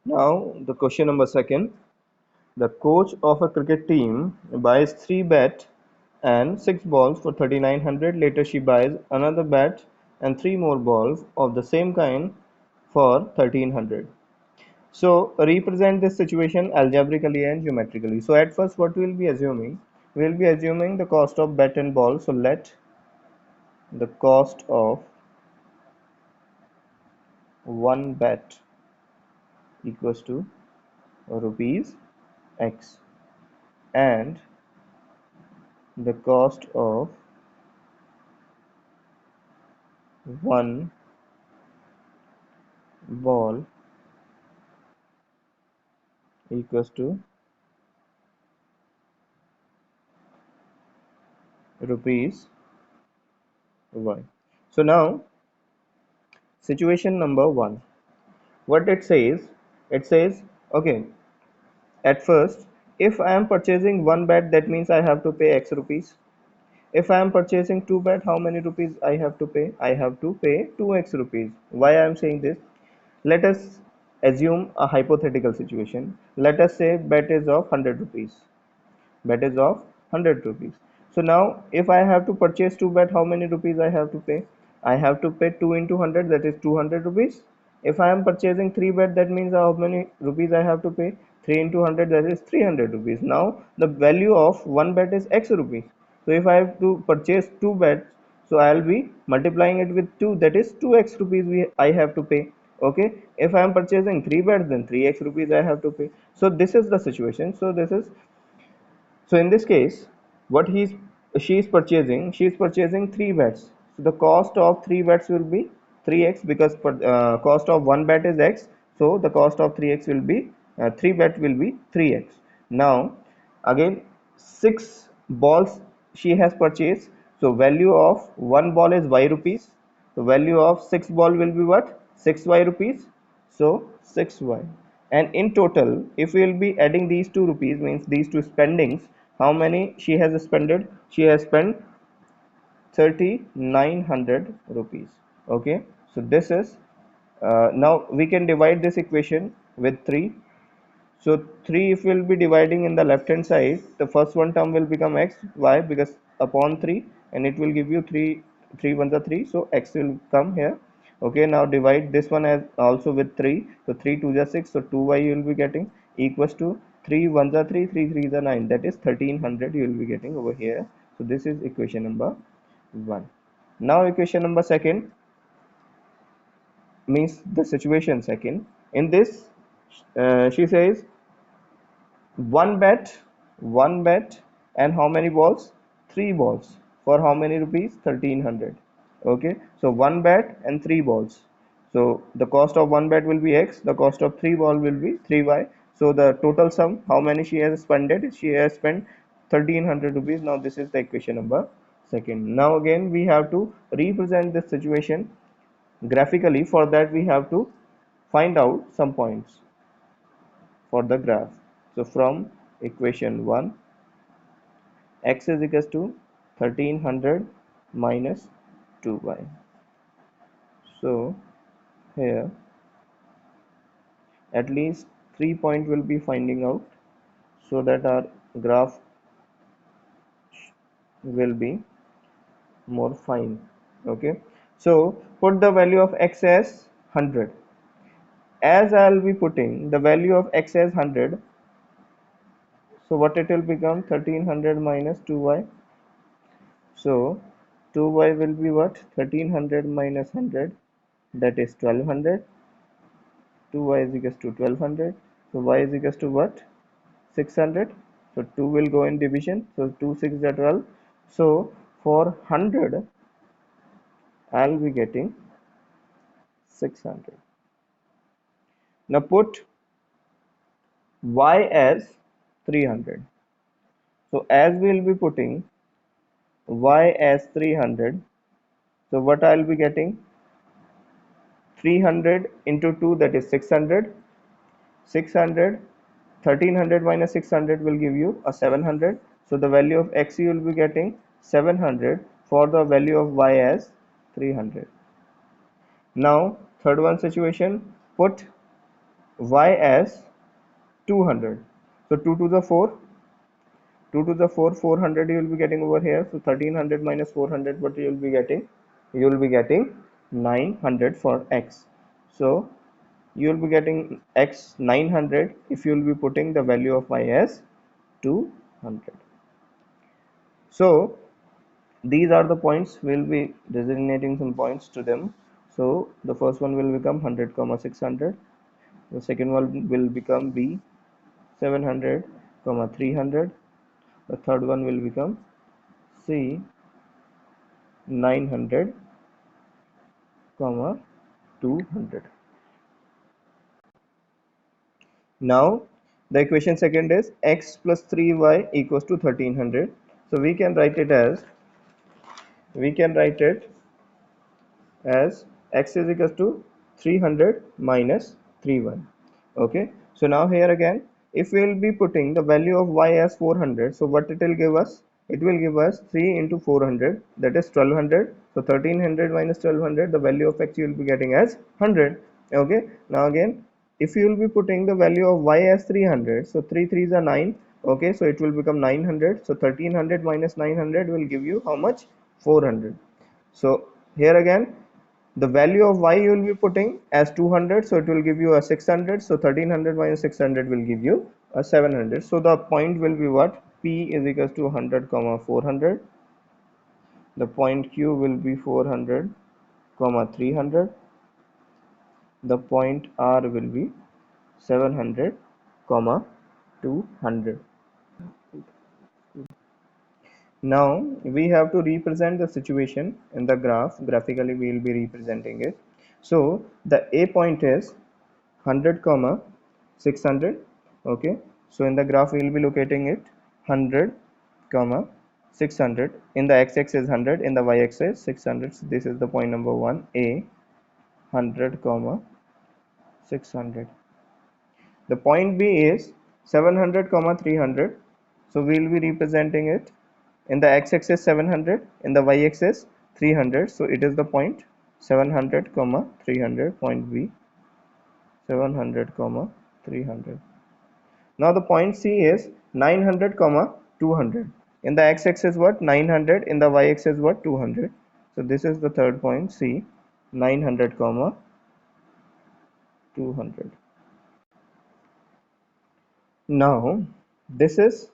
Now the question number second. The coach of a cricket team buys 3 bat and 6 balls for 3900. Later she buys another bat and 3 more balls of the same kind for 1300. So represent this situation algebraically and geometrically. So at first what we will be assuming? We will be assuming the cost of bat and ball. So let the cost of one bat equals to rupees X, and the cost of one ball equals to rupees Y. So now situation number one, what it says, okay, at first, if I am purchasing one bat, that means I have to pay X rupees. If I am purchasing two bat, how many rupees I have to pay? I have to pay 2x rupees. Why I am saying this? Let us assume a hypothetical situation. Let us say bet is of 100 rupees. Bet is of 100 rupees. So now if I have to purchase two bet, how many rupees I have to pay? I have to pay 2 into 100, that is 200 rupees. If I am purchasing 3 bet, that means how many rupees I have to pay? 3 into 100, that is 300 rupees. Now the value of one bet is X rupees. So if I have to purchase 2 bets, so I'll be multiplying it with 2, that is 2x rupees I have to pay. Okay, if I am purchasing 3 bets, then 3x rupees I have to pay. So this is the situation. So in this case, what she is purchasing 3 bets. So the cost of 3 bets will be 3x, because cost of 1 bet is x. So the cost of 3x will be 3 bet will be 3x. Now again 6 balls she has purchased. So value of one ball is y rupees. The value of 6 ball will be what? 6y rupees. So 6y. And in total, if we will be adding these two rupees, means these two spendings, how many she has spent? She has spent 3900 rupees. Okay, so this is now we can divide this equation with 3. So 3, if we'll be dividing in the left hand side, the first one term will become x. Why? Because upon 3, and it will give you 3, 3 ones are 3, so x will come here. Okay, now divide this one as also with 3. So 3 2s are 6, so 2y you will be getting equals to 3 ones are 3, 3 3s are 9. That is 1300 you will be getting over here. So this is equation number 1. Now equation number second, means the situation second. In this, she says one bet, and how many balls? 3 balls. For how many rupees? 1300. Okay, so one bet and 3 balls. So the cost of one bet will be x, the cost of 3 ball will be 3y. So the total sum, how many she has spent? She has spent 1300 rupees. Now this is the equation number second. Now again we have to represent this situation graphically. For that we have to find out some points for the graph. So from equation 1, x is equals to 1300 minus 2y. So here at least 3 point will be finding out, so that our graph will be more fine. Okay, so put the value of x as 100. As I'll be putting the value of x as 100, so what it will become? 1300 minus 2y. So 2y will be what? 1300 minus 100, that is 1200. 2y is equals to 1200. So y is equals to what? 600. So 2 will go in division. So 2 6 are 12. So for 100, I'll be getting 600. Now put y as 300. So as we'll be putting y as 300, so what I'll be getting? 300 into 2, that is 600. 600, 1300 minus 600 will give you a 700. So the value of x you will be getting 700 for the value of y as 300. Now third one situation, put y as 200. So 2 to the 4, 2 to the 4, 400 you will be getting over here. So 1300 minus 400, what you will be getting? You will be getting 900 for x. So you will be getting x 900 if you will be putting the value of y as 200. So these are the points. We'll be designating some points to them. So the first one will become 100 comma 600. The second one will become b 700 comma 300. The third one will become c 900 comma 200. Now the equation second is x plus 3y equals to 1300. So we can write it as x is equals to 300 minus 3y. Okay, so now here again, if we will be putting the value of y as 400, so what it will give us? It will give us 3 into 400, that is 1200. So 1300 minus 1200, the value of x you will be getting as 100. Okay, now again, if you will be putting the value of y as 300, so 3 3s are 9. Okay, so it will become 900. So 1300 minus 900 will give you how much? 400. So here again, the value of y you will be putting as 200, so it will give you a 600. So 1300 minus 600 will give you a 700. So the point will be what? P is equals to 100 comma 400. The point Q will be 400 comma 300. The point R will be 700 comma 200. Now we have to represent the situation in the graph. Graphically we will be representing it. So the A point is 100 comma 600. Okay, so in the graph we will be locating it 100 comma 600. In the x-axis 100, in the y-axis 600. So this is the point number 1, A 100 comma 600. The point B is 700 comma 300. So we will be representing it in the x-axis 700, in the y-axis 300. So it is the point 700 comma 300, point B 700 comma 300. Now the point C is 900 comma 200. In the x-axis what? 900. In the y-axis what? 200. So this is the third point, C 900 comma 200. Now this is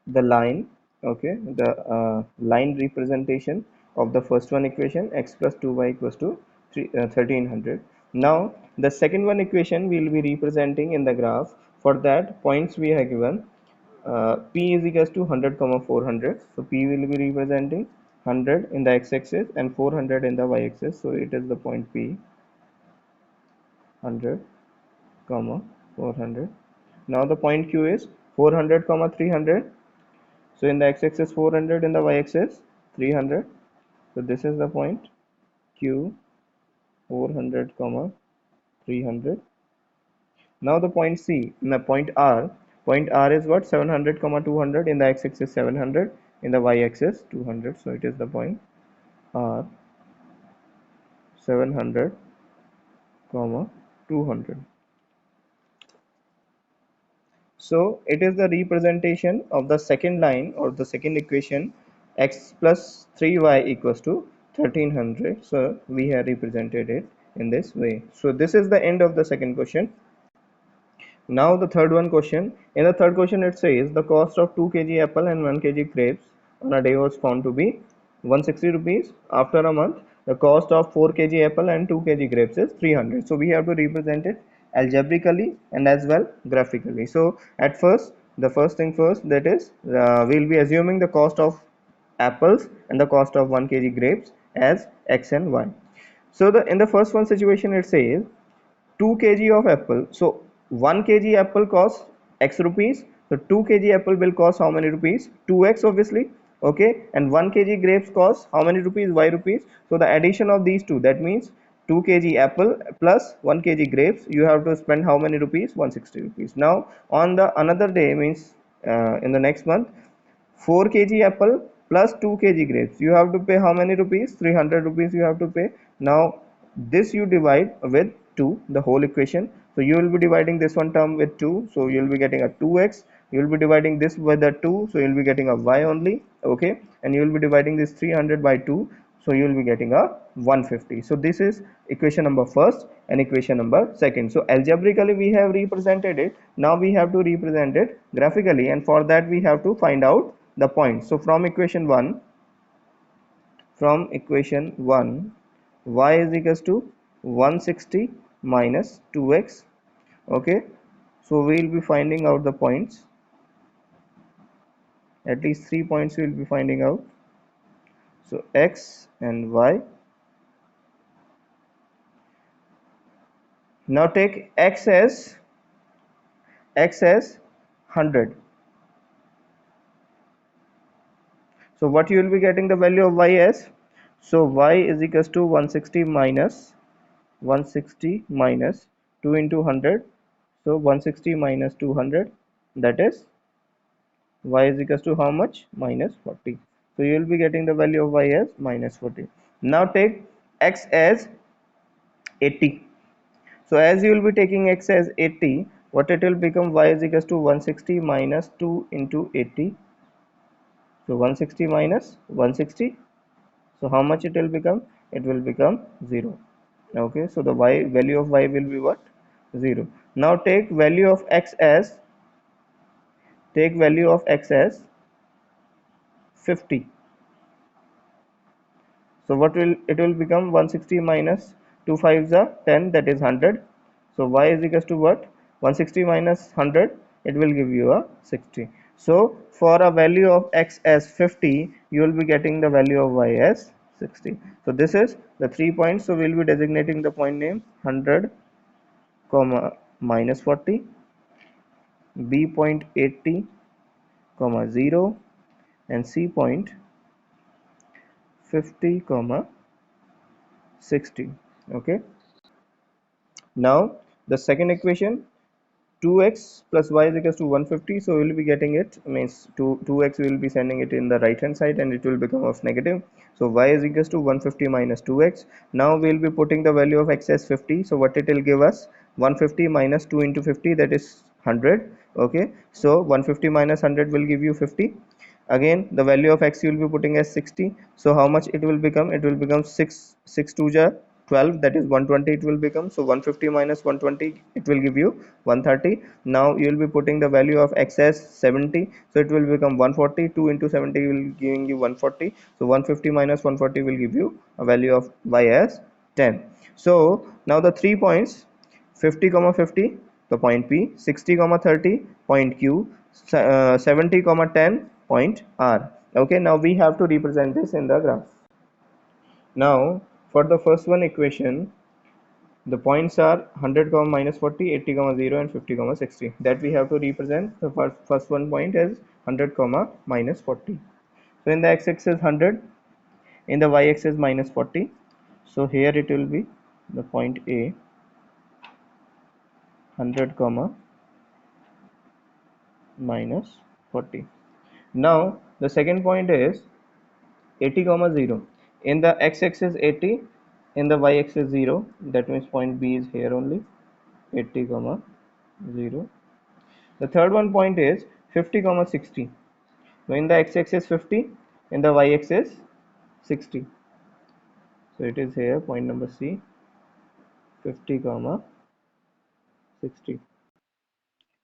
the line, okay, the line representation of the first one equation, x plus 2y equals to 1300. Now the second one equation we will be representing in the graph. For that, points we have given, p is equals to 100 comma 400. So p will be representing 100 in the x-axis and 400 in the y-axis. So it is the point p 100 comma 400. Now the point q is 400 comma 300. So in the x-axis 400, in the y-axis 300. So this is the point Q 400 comma 300. Now the point C, the point R. Point R is what? 700 comma 200. In the x-axis 700, in the y-axis 200. So it is the point R 700 comma 200. So it is the representation of the second line or the second equation, x plus 3y equals to 1300. So we have represented it in this way. So this is the end of the second question. Now the third one question. In the third question it says the cost of 2 kg apple and 1 kg grapes on a day was found to be 160 rupees. After a month, the cost of 4 kg apple and 2 kg grapes is 300. So we have to represent it algebraically and as well graphically. So at first, the first thing first, that is we will be assuming the cost of apples and the cost of 1 kg grapes as x and y. So the in the first one situation it says 2 kg of apple. So 1 kg apple costs x rupees. So 2 kg apple will cost how many rupees? 2x obviously. Okay, and 1 kg grapes cost how many rupees? Y rupees. So the addition of these two, that means 2 kg apple plus 1 kg grapes, you have to spend how many rupees? 160 rupees. Now on the another day, means in the next month, 4 kg apple plus 2 kg grapes, you have to pay how many rupees? 300 rupees you have to pay. Now this you divide with 2, the whole equation. So you will be dividing this one term with 2, so you will be getting a 2x. You will be dividing this with the 2, so you will be getting a y only. Okay, and you will be dividing this 300 by 2, so you will be getting a 150. So this is equation number first and equation number second. So algebraically we have represented it. Now we have to represent it graphically, and for that we have to find out the points. So from equation 1 y is equals to 160 minus 2x. Okay, so we will be finding out the points. At least 3 points we will be finding out. So x and y. Now take x as 100. So what you will be getting the value of y as? So y is equals to 160 minus 2 into 100. So 160 minus 200, that is y is equals to how much? Minus 40. So you will be getting the value of y as minus 40. Now take x as 80. So as you will be taking x as 80, what it will become? Y is equals to 160 minus 2 into 80. So 160 minus 160. So how much it will become? It will become 0. Okay, so the y value of y will be what? 0. Now take value of x as 50. So what will it will become? 160 minus 2 5s are 10, that is 100. So y is equals to what? 160 minus 100, it will give you a 60. So for a value of x as 50, you will be getting the value of y as 60. So this is the 3 points. So we will be designating the point name 100 comma minus 40, b point 80 comma 0, and c point 50 comma 60. Okay, now the second equation, 2x plus y is equals to 150. So we will be getting it, means 2x we will be sending it in the right hand side and it will become of negative. So y is equals to 150 minus 2x. Now we will be putting the value of x as 50. So what it will give us? 150 minus 2 into 50, that is 100. Okay, so 150 minus 100 will give you 50. Again the value of x you will be putting as 60. So how much it will become? It will become 6 2 ja 12, that is 120 it will become. So 150 minus 120, it will give you 130. Now you will be putting the value of x as 70. So it will become 140. 2 into 70 will giving you 140. So 150 minus 140 will give you a value of y as 10. So now the 3 points, 50 comma 50, the point P, 60 comma 30, point Q, 70 comma 10, point R. Okay, now we have to represent this in the graph. Now for the first one equation, the points are 100 comma minus 40, 80 comma 0, and 50 comma 60, that we have to represent. The first one point is 100 comma minus 40. So in the x-axis 100, in the y-axis minus 40. So here it will be the point A, 100 comma minus 40. Now the second point is 80 comma 0. In the x-axis 80, in the y-axis 0, that means point B is here only, 80 comma 0. The third one point is 50 comma 60. So in the x-axis 50, in the y-axis 60. So it is here point number C, 50 comma 60.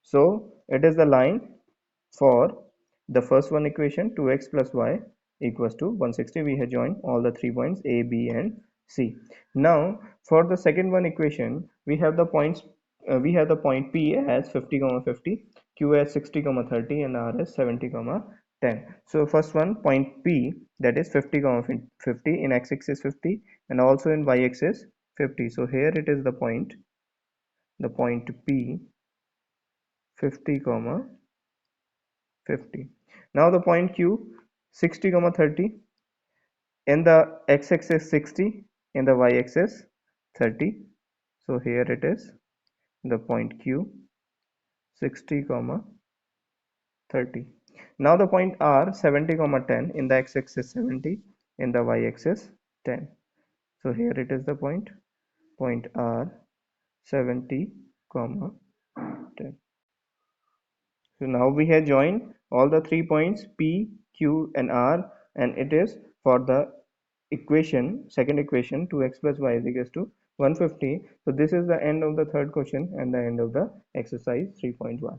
So it is the line for the first one equation, 2x plus y equals to 160. We have joined all the 3 points A, B, and C. Now for the second one equation, we have the points. We have the point P as 50 comma 50, Q as 60 comma 30, and R as 70 comma 10. So first one point P, that is 50 comma 50, in x-axis 50 and also in y-axis 50. So here it is the point P, 50 comma 50. Now the point Q, 60 comma 30, in the x-axis 60, in the y-axis 30. So here it is the point Q, 60 comma 30. Now the point R, 70 comma 10, in the x-axis 70, in the y-axis 10. So here it is the point R, 70, comma 10. So now we have joined all the 3 points P, Q and R, and it is for the equation, second equation, 2x plus y is equals to 150. So this is the end of the third question and the end of the exercise 3.1.